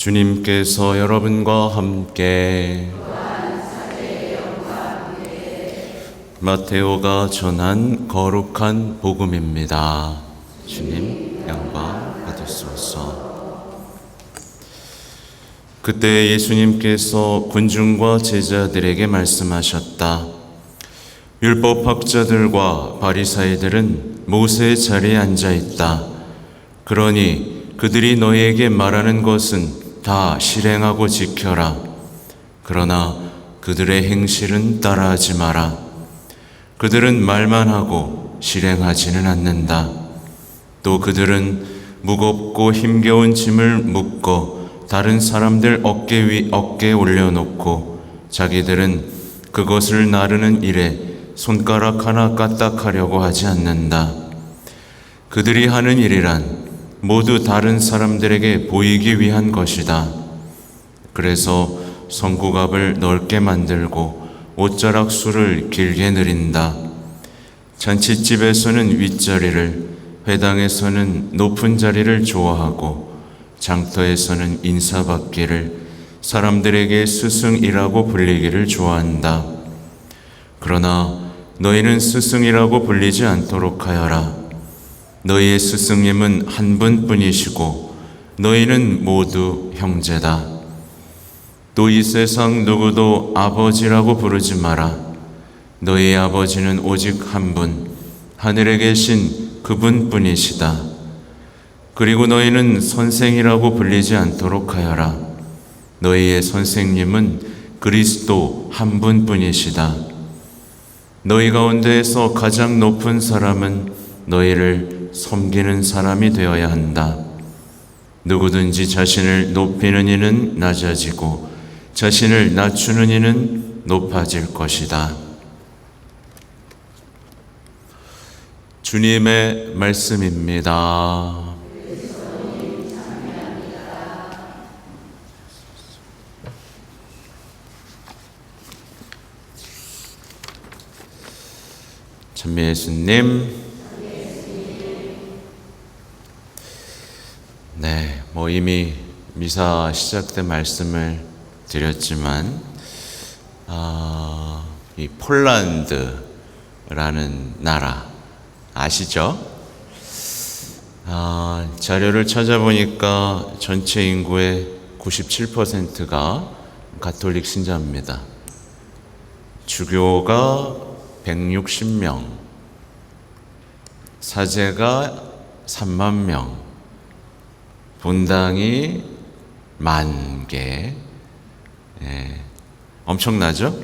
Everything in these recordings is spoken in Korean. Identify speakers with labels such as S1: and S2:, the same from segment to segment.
S1: 주님께서 여러분과 함께 마테오가 전한 거룩한 복음입니다. 주님 영광 받으소서. 그때 예수님께서 군중과 제자들에게 말씀하셨다. 율법학자들과 바리사이들은 모세의 자리에 앉아 있다. 그러니 그들이 너희에게 말하는 것은 다 실행하고 지켜라. 그러나 그들의 행실은 따라하지 마라. 그들은 말만 하고 실행하지는 않는다. 또 그들은 무겁고 힘겨운 짐을 묶어 다른 사람들 어깨에 올려놓고 자기들은 그것을 나르는 일에 손가락 하나 까딱하려고 하지 않는다. 그들이 하는 일이란 모두 다른 사람들에게 보이기 위한 것이다. 그래서 성구갑을 넓게 만들고 옷자락수를 길게 늘인다. 잔칫집에서는 윗자리를, 회당에서는 높은 자리를 좋아하고 장터에서는 인사받기를, 사람들에게 스승이라고 불리기를 좋아한다. 그러나 너희는 스승이라고 불리지 않도록 하여라. 너희의 스승님은 한 분뿐이시고 너희는 모두 형제다. 또 이 세상 누구도 아버지라고 부르지 마라. 너희의 아버지는 오직 한 분, 하늘에 계신 그분뿐이시다. 그리고 너희는 선생이라고 불리지 않도록 하여라. 너희의 선생님은 그리스도 한 분뿐이시다. 너희 가운데에서 가장 높은 사람은 너희를 섬기는 사람이 되어야 한다. 누구든지 자신을 높이는 이는 낮아지고 자신을 낮추는 이는 높아질 것이다. 주님의 말씀입니다. 찬미 예수님. 네, 이미 미사 시작 때 말씀을 드렸지만 이 폴란드라는 나라 아시죠? 자료를 찾아보니까 전체 인구의 97%가 가톨릭 신자입니다. 주교가 160명, 사제가 3만 명, 분당이 10,000개, 엄청나죠?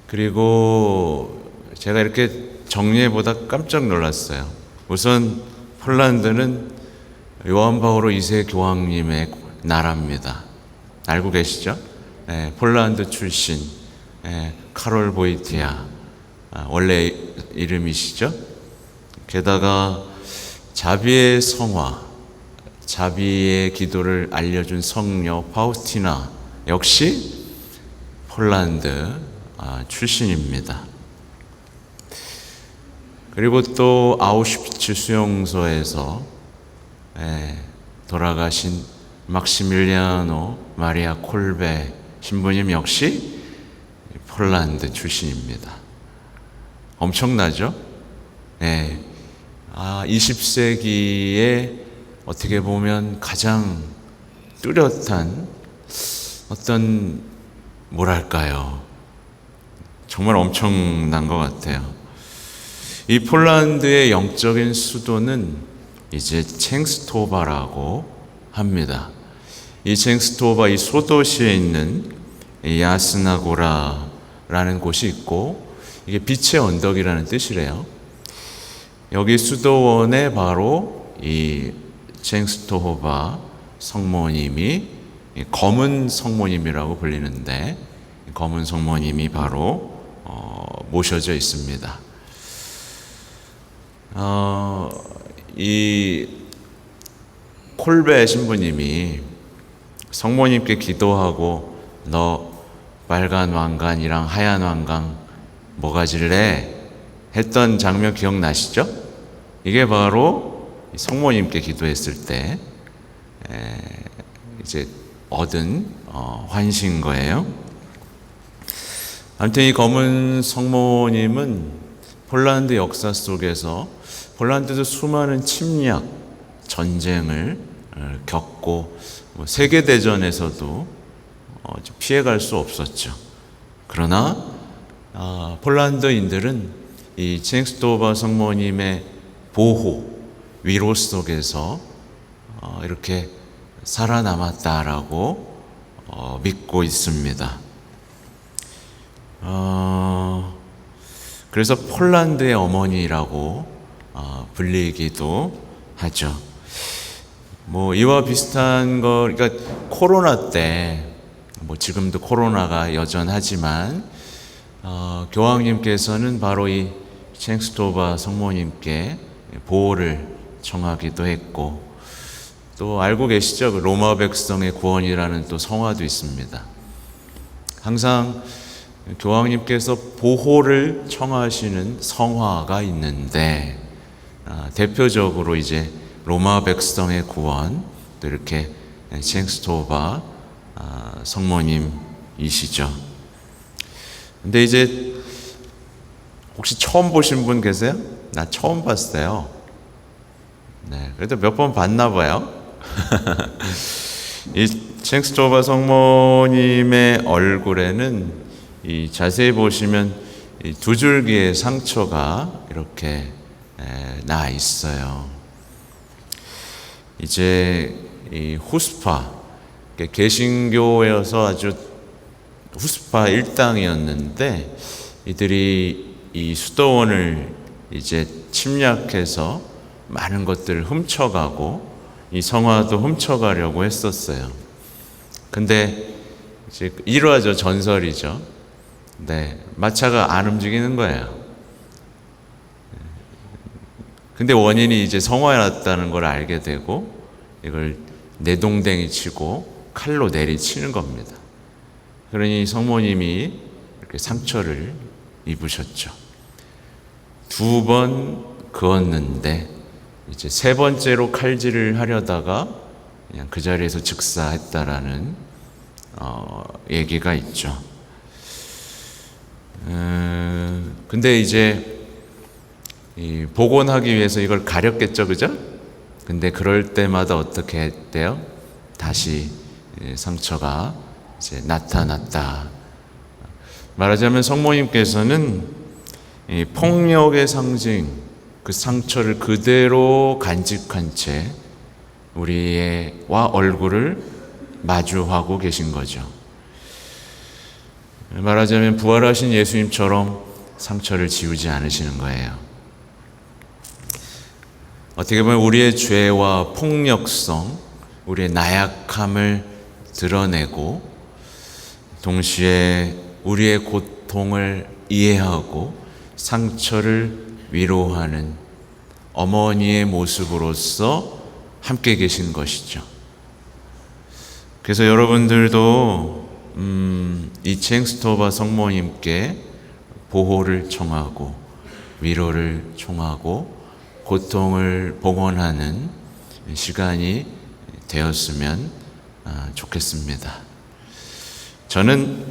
S1: 그리고 제가 이렇게 정리해보다 깜짝 놀랐어요. 우선 폴란드는 요한 바오로 2세 교황님의 나라입니다. 알고 계시죠? 폴란드 출신 카롤 보이티아 원래 이름이시죠? 게다가 자비의 성화, 자비의 기도를 알려준 성녀 파우스티나 역시 폴란드 출신입니다. 그리고 또 아우슈비츠 수용소에서 돌아가신 막시밀리아노 마리아 콜베 신부님 역시 폴란드 출신입니다. 엄청나죠? 20세기에 어떻게 보면 가장 뚜렷한 어떤 뭐랄까요, 정말 엄청난 것 같아요. 이 폴란드의 영적인 수도는 이제 챙스토바라고 합니다. 이 챙스토바, 이 소도시에 있는 야스나고라라는 곳이 있고, 이게 빛의 언덕이라는 뜻이래요. 여기 수도원에 바로 이 챙스토바 성모님이, 검은 성모님이라고 불리는데, 검은 성모님이 바로 모셔져 있습니다. 이 콜베 신부님이 성모님께 기도하고 너 빨간 왕관이랑 하얀 왕관 뭐 가질래? 했던 장면 기억나시죠? 이게 바로 성모님께 기도했을 때 이제 얻은 환시인 거예요. 아무튼 이 검은 성모님은 폴란드 역사 속에서 폴란드도 수많은 침략, 전쟁을 겪고 세계대전에서도 피해갈 수 없었죠. 그러나 폴란드인들은 이 칭스토바 성모님의 보호, 위로 속에서 이렇게 살아남았다라고 믿고 있습니다. 그래서 폴란드의 어머니라고 불리기도 하죠. 이와 비슷한 거, 그러니까 코로나 때, 지금도 코로나가 여전하지만, 교황님께서는 바로 이 칭스토바 성모님께 보호를 청하기도 했고, 또 알고 계시죠? 로마 백성의 구원이라는 또 성화도 있습니다. 항상 교황님께서 보호를 청하시는 성화가 있는데, 대표적으로 이제 로마 백성의 구원, 또 이렇게 칭스토바 성모님이시죠. 근데 이제 혹시 처음 보신 분 계세요? 나 처음 봤어요. 네, 그래도 몇 번 봤나 봐요. 이 칭스토바 성모님의 얼굴에는 자세히 보시면 이 두 줄기의 상처가 이렇게 나 있어요. 이제 이 후스파, 개신교에서 아주 후스파 일당이었는데 이들이 이 수도원을 이제 침략해서 많은 것들을 훔쳐가고 이 성화도 훔쳐가려고 했었어요. 근데 이제 일화죠, 전설이죠. 네, 마차가 안 움직이는 거예요. 근데 원인이 이제 성화였다는 걸 알게 되고 이걸 내동댕이 치고 칼로 내리치는 겁니다. 그러니 성모님이 이렇게 상처를 입으셨죠. 2번 그었는데 이제 3번째로 칼질을 하려다가 그냥 그 자리에서 즉사했다라는 얘기가 있죠. 근데 이제 복원하기 위해서 이걸 가렸겠죠, 그죠? 근데 그럴 때마다 어떻게 했대요? 다시 상처가 이제 나타났다. 말하자면 성모님께서는 이 폭력의 상징, 그 상처를 그대로 간직한 채 우리와 얼굴을 마주하고 계신 거죠. 말하자면 부활하신 예수님처럼 상처를 지우지 않으시는 거예요. 어떻게 보면 우리의 죄와 폭력성, 우리의 나약함을 드러내고 동시에 우리의 고통을 이해하고 상처를 위로하는 어머니의 모습으로서 함께 계신 것이죠. 그래서 여러분들도 이 칭스토바 성모님께 보호를 청하고 위로를 청하고 고통을 봉헌하는 시간이 되었으면 좋겠습니다. 저는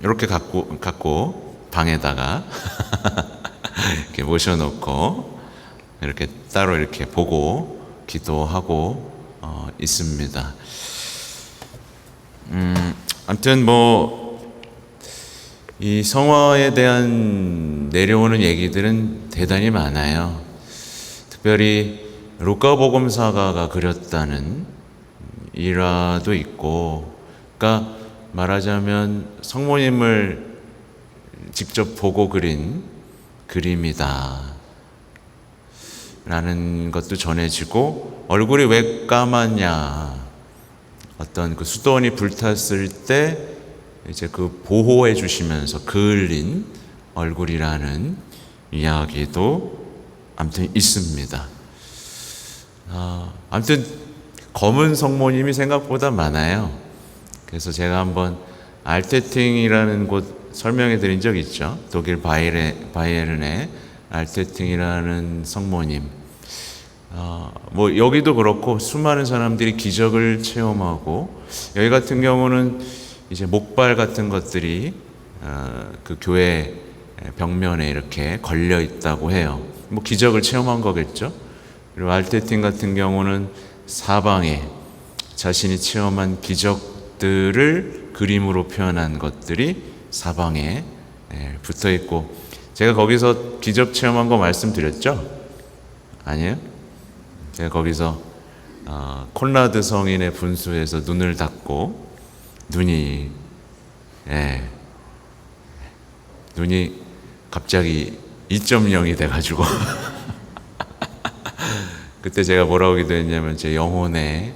S1: 이렇게 갖고 방에다가 이렇게 모셔놓고 이렇게 따로 이렇게 보고 기도하고 있습니다. 아무튼 이 성화에 대한 내려오는 얘기들은 대단히 많아요. 특별히 루카복음사가가 그렸다는 일화도 있고, 그러니까 말하자면 성모님을 직접 보고 그린 그림이다 라는 것도 전해지고, 얼굴이 왜 까맣냐, 어떤 그 수도원이 불탔을 때 이제 그 보호해 주시면서 그을린 얼굴이라는 이야기도 아무튼 있습니다. 아무튼 검은 성모님이 생각보다 많아요. 그래서 제가 한번 알테팅이라는 곳 설명해 드린 적 있죠. 독일 바이에른의 알테팅이라는 성모님. 뭐 여기도 그렇고 수많은 사람들이 기적을 체험하고, 여기 같은 경우는 이제 목발 같은 것들이 그 교회 벽면에 이렇게 걸려 있다고 해요. 뭐 기적을 체험한 거겠죠. 그리고 알테틴 같은 경우는 사방에 자신이 체험한 기적들을 그림으로 표현한 것들이 사방에 붙어 있고, 제가 거기서 기적 체험한 거 말씀드렸죠? 아니에요? 제가 거기서 콘라드 성인의 분수에서 눈을 닫고 눈이 갑자기 2.0이 돼가지고 그때 제가 뭐라고 기도했냐면, 제 영혼에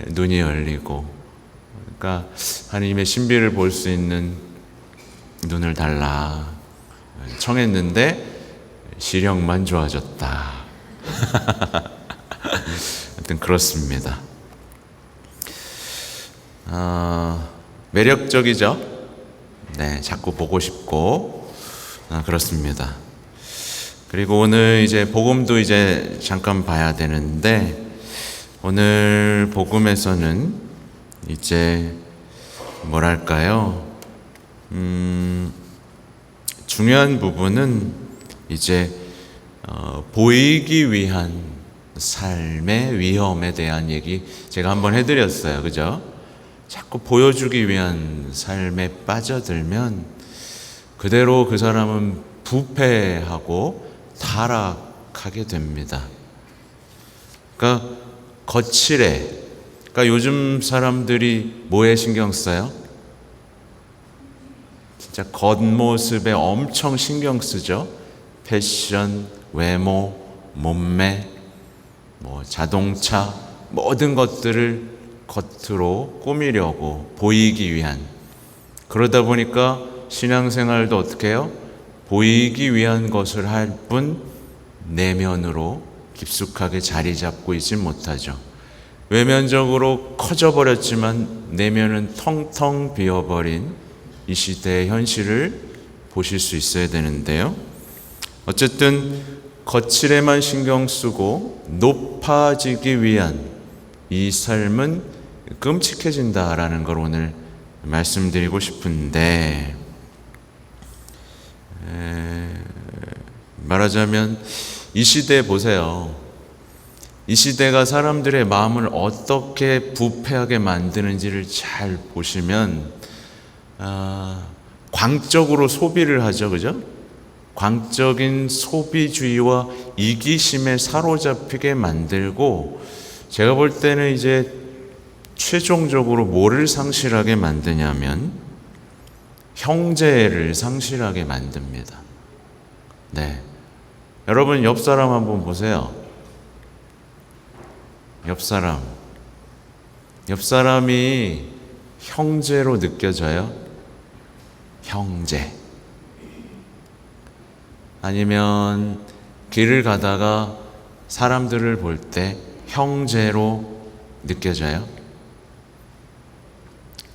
S1: 눈이 열리고, 그러니까 하나님의 신비를 볼 수 있는 눈을 달라 청했는데 시력만 좋아졌다. 하여튼 그렇습니다. 매력적이죠? 네, 자꾸 보고 싶고, 그렇습니다. 그리고 오늘 이제 복음도 이제 잠깐 봐야 되는데, 오늘 복음에서는 이제 뭐랄까요? 중요한 부분은 이제 보이기 위한 삶의 위험에 대한 얘기 제가 한번 해드렸어요. 그죠? 자꾸 보여주기 위한 삶에 빠져들면 그대로 그 사람은 부패하고 타락하게 됩니다. 그러니까 거칠해. 그러니까 요즘 사람들이 뭐에 신경 써요? 진짜 겉모습에 엄청 신경 쓰죠. 패션, 외모, 몸매, 뭐 자동차, 모든 것들을 겉으로 꾸미려고 보이기 위한. 그러다 보니까 신앙생활도 어떻게 해요? 보이기 위한 것을 할 뿐 내면으로 깊숙하게 자리 잡고 있지 못하죠. 외면적으로 커져버렸지만 내면은 텅텅 비어버린 이 시대의 현실을 보실 수 있어야 되는데요. 어쨌든 거칠에만 신경 쓰고 높아지기 위한 이 삶은 끔찍해진다라는 걸 오늘 말씀드리고 싶은데, 말하자면 이 시대 보세요. 이 시대가 사람들의 마음을 어떻게 부패하게 만드는지를 잘 보시면 광적으로 소비를 하죠. 그죠? 광적인 소비주의와 이기심에 사로잡히게 만들고, 제가 볼 때는 이제 최종적으로 뭐를 상실하게 만드냐면 형제를 상실하게 만듭니다. 네. 여러분 옆 사람 한번 보세요. 옆 사람이 형제로 느껴져요? 형제. 아니면 길을 가다가 사람들을 볼 때 형제로 느껴져요?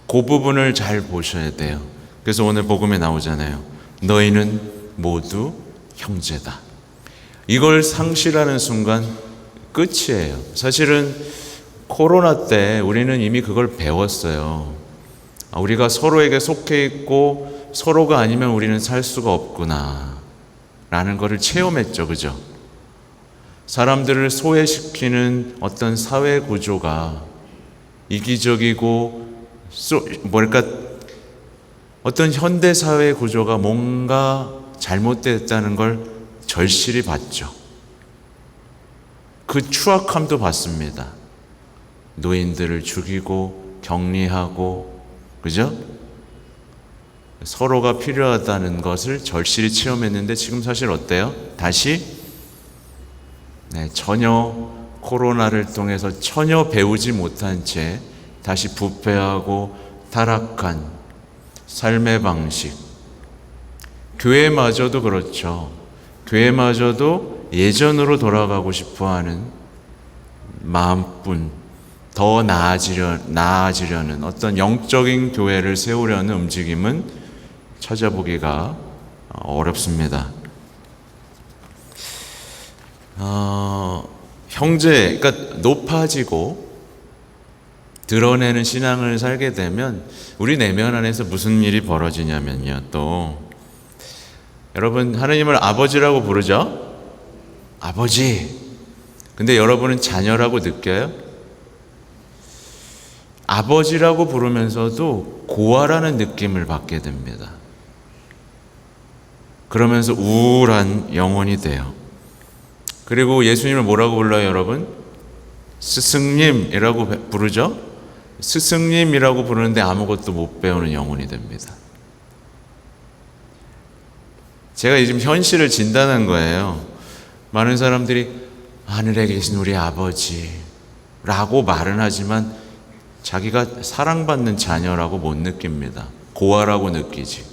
S1: 그 부분을 잘 보셔야 돼요. 그래서 오늘 복음에 나오잖아요. 너희는 모두 형제다. 이걸 상실하는 순간 끝이에요. 사실은 코로나 때 우리는 이미 그걸 배웠어요. 우리가 서로에게 속해 있고 서로가 아니면 우리는 살 수가 없구나 라는 것을 체험했죠. 그죠? 사람들을 소외시키는 어떤 사회 구조가 이기적이고 어떤 현대 사회 구조가 뭔가 잘못됐다는 걸 절실히 봤죠. 그 추악함도 봤습니다. 노인들을 죽이고 격리하고, 그죠? 서로가 필요하다는 것을 절실히 체험했는데 지금 사실 어때요? 다시 전혀 코로나를 통해서 전혀 배우지 못한 채 다시 부패하고 타락한 삶의 방식. 교회마저도 그렇죠. 교회마저도 예전으로 돌아가고 싶어하는 마음뿐, 더 나아지려는 어떤 영적인 교회를 세우려는 움직임은 찾아보기가 어렵습니다. 형제, 그러니까 높아지고 드러내는 신앙을 살게 되면 우리 내면 안에서 무슨 일이 벌어지냐면요. 또 여러분, 하느님을 아버지라고 부르죠? 아버지. 근데 여러분은 자녀라고 느껴요? 아버지라고 부르면서도 고아라는 느낌을 받게 됩니다. 그러면서 우울한 영혼이 돼요. 그리고 예수님을 뭐라고 불러요, 여러분? 스승님이라고 부르죠? 스승님이라고 부르는데 아무것도 못 배우는 영혼이 됩니다. 제가 지금 현실을 진단한 거예요. 많은 사람들이 하늘에 계신 우리 아버지라고 말은 하지만 자기가 사랑받는 자녀라고 못 느낍니다. 고아라고 느끼지.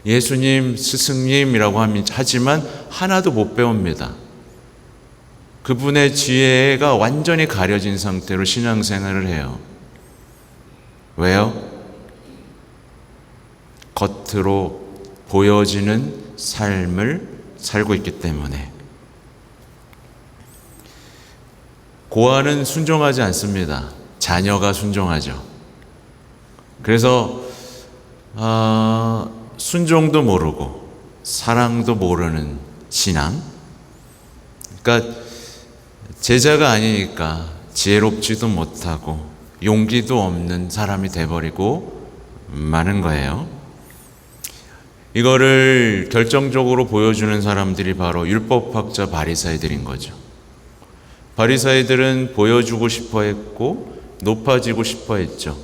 S1: 예수님, 스승님이라고 하지만 하나도 못 배웁니다. 그분의 지혜가 완전히 가려진 상태로 신앙생활을 해요. 왜요? 겉으로 보여지는 삶을 살고 있기 때문에. 고아는 순종하지 않습니다. 자녀가 순종하죠. 그래서 순종도 모르고 사랑도 모르는 신앙. 그러니까 제자가 아니니까 지혜롭지도 못하고 용기도 없는 사람이 돼버리고 마는 거예요. 이거를 결정적으로 보여주는 사람들이 바로 율법학자 바리사이들인 거죠. 바리사이들은 보여주고 싶어 했고 높아지고 싶어 했죠.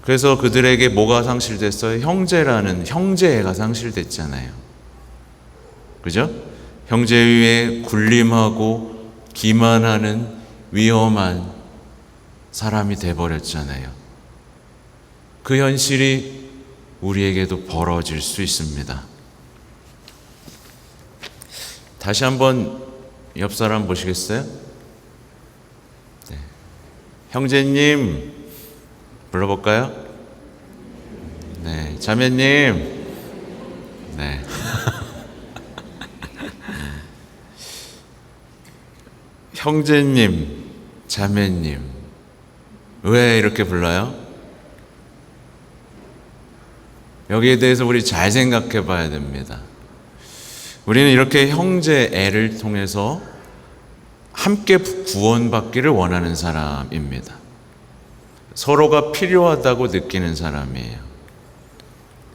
S1: 그래서 그들에게 뭐가 상실됐어요? 형제라는 형제애가 상실됐잖아요. 그죠? 형제 위에 군림하고 기만하는 위험한 사람이 돼버렸잖아요. 그 현실이 우리에게도 벌어질 수 있습니다. 다시 한번 옆 사람 보시겠어요? 네. 형제님 불러볼까요? 네. 자매님. 네. 형제님, 자매님. 왜 이렇게 불러요? 여기에 대해서 우리 잘 생각해 봐야 됩니다. 우리는 이렇게 형제애를 통해서 함께 구원받기를 원하는 사람입니다. 서로가 필요하다고 느끼는 사람이에요.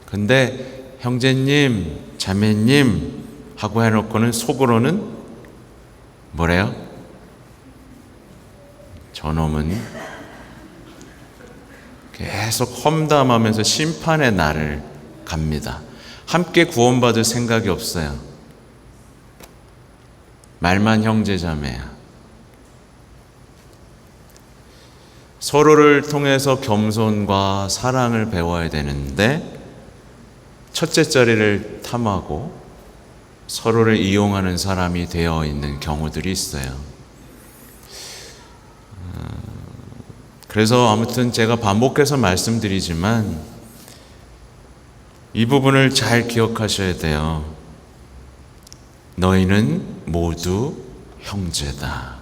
S1: 근데 형제님, 자매님 하고 해놓고는 속으로는 뭐래요? 저놈은 계속 험담하면서 심판의 날을 갑니다. 함께 구원받을 생각이 없어요. 말만 형제자매야. 서로를 통해서 겸손과 사랑을 배워야 되는데 첫째 자리를 탐하고 서로를 이용하는 사람이 되어 있는 경우들이 있어요. 그래서 아무튼 제가 반복해서 말씀드리지만 이 부분을 잘 기억하셔야 돼요. 너희는 모두 형제다.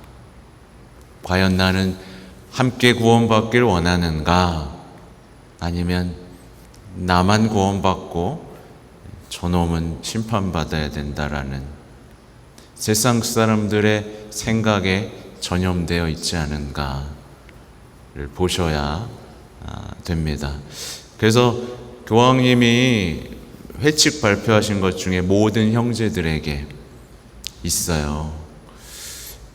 S1: 과연 나는 함께 구원받기를 원하는가? 아니면 나만 구원받고 저놈은 심판받아야 된다라는 세상 사람들의 생각에 전염되어 있지 않은가를 보셔야 됩니다. 그래서 교황님이 회칙 발표하신 것 중에 모든 형제들에게 있어요.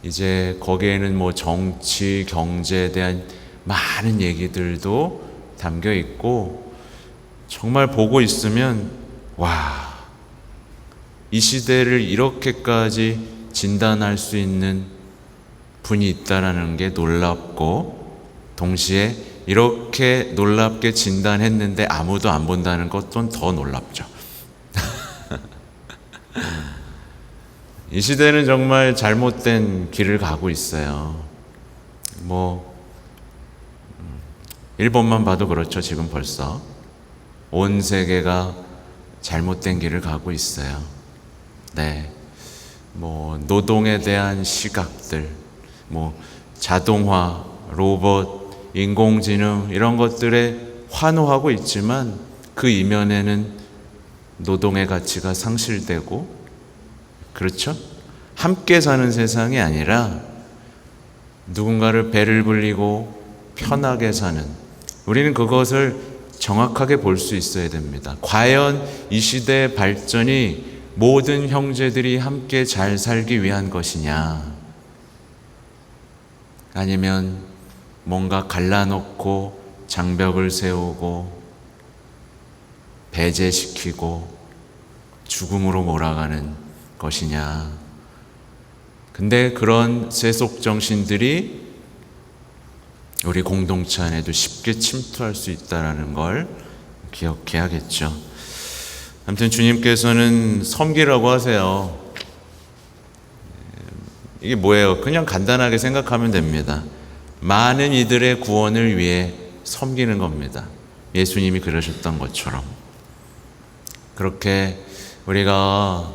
S1: 이제 거기에는 뭐 정치, 경제에 대한 많은 얘기들도 담겨 있고 정말 보고 있으면 와, 이 시대를 이렇게까지 진단할 수 있는 분이 있다라는 게 놀랍고 동시에 이렇게 놀랍게 진단했는데 아무도 안 본다는 것도 더 놀랍죠. 이 시대는 정말 잘못된 길을 가고 있어요. 일본만 봐도 그렇죠. 지금 벌써 온 세계가 잘못된 길을 가고 있어요. 네. 노동에 대한 시각들, 자동화, 로봇, 인공지능 이런 것들에 환호하고 있지만 그 이면에는 노동의 가치가 상실되고, 그렇죠? 함께 사는 세상이 아니라 누군가를 배를 불리고 편하게 사는, 우리는 그것을 정확하게 볼 수 있어야 됩니다. 과연 이 시대의 발전이 모든 형제들이 함께 잘 살기 위한 것이냐, 아니면 뭔가 갈라놓고 장벽을 세우고 배제시키고 죽음으로 몰아가는 것이냐. 근데 그런 세속 정신들이 우리 공동체 안에도 쉽게 침투할 수 있다는 걸 기억해야겠죠. 아무튼 주님께서는 섬기라고 하세요. 이게 뭐예요? 그냥 간단하게 생각하면 됩니다. 많은 이들의 구원을 위해 섬기는 겁니다. 예수님이 그러셨던 것처럼. 그렇게 우리가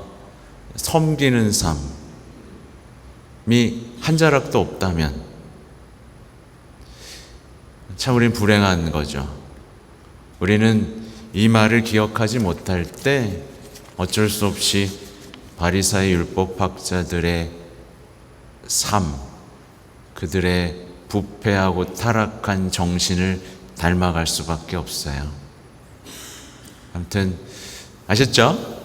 S1: 섬기는 삶이 한 자락도 없다면 참 우린 불행한 거죠. 우리는 이 말을 기억하지 못할 때 어쩔 수 없이 바리사의 율법학자들의 삶, 그들의 부패하고 타락한 정신을 닮아갈 수밖에 없어요. 아무튼 아셨죠?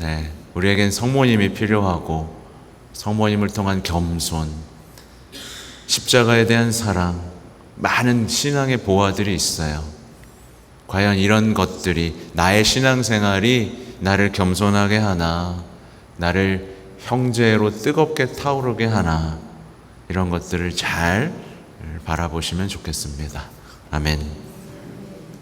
S1: 네, 우리에겐 성모님이 필요하고 성모님을 통한 겸손, 십자가에 대한 사랑, 많은 신앙의 보화들이 있어요. 과연 이런 것들이, 나의 신앙생활이 나를 겸손하게 하나, 나를 형제로 뜨겁게 타오르게 하나, 이런 것들을 잘 바라보시면 좋겠습니다. 아멘.